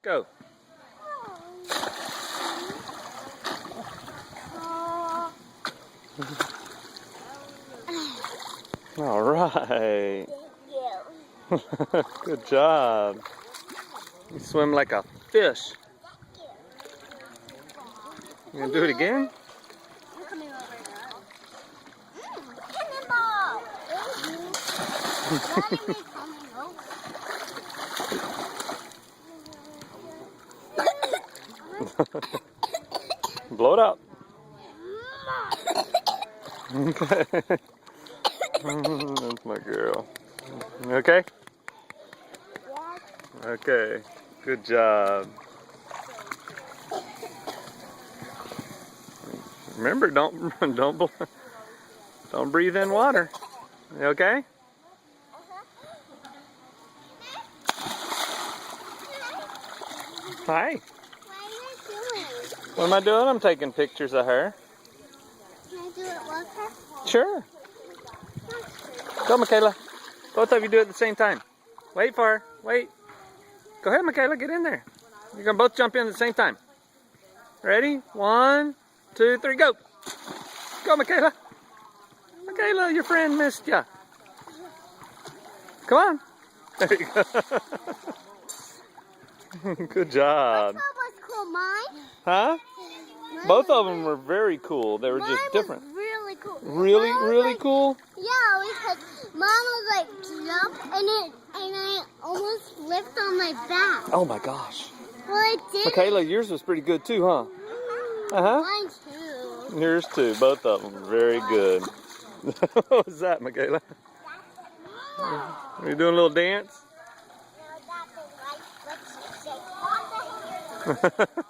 Go. All right. Good job. You swim like a fish. You gonna do it again? Blow it out. Okay. That's my girl. You okay? Okay. Good job. Remember, don't breathe in water. You okay? Hi. What am I doing? I'm taking pictures of her. Can I do it with her? Sure. Go, Michaela. Both of you do it at the same time. Wait for her. Wait. Go ahead, Michaela. Get in there. You're going to both jump in at the same time. Ready? 1, 2, 3, go. Go, Michaela. Michaela, your friend missed ya. Come on. There you go. Good job. Which one was cool? Mine? Huh? Both of them were very cool. They were just different. Was really cool. Really cool? Yeah, because mine was like jump and I almost flipped on my back. Oh my gosh. Well, I did. Michaela, yours was pretty good too, huh? Uh-huh. Mine too. Yours too. Both of them. Very good. What was that, Michaela? Are you doing a little dance? No, that's the right. Let's shake.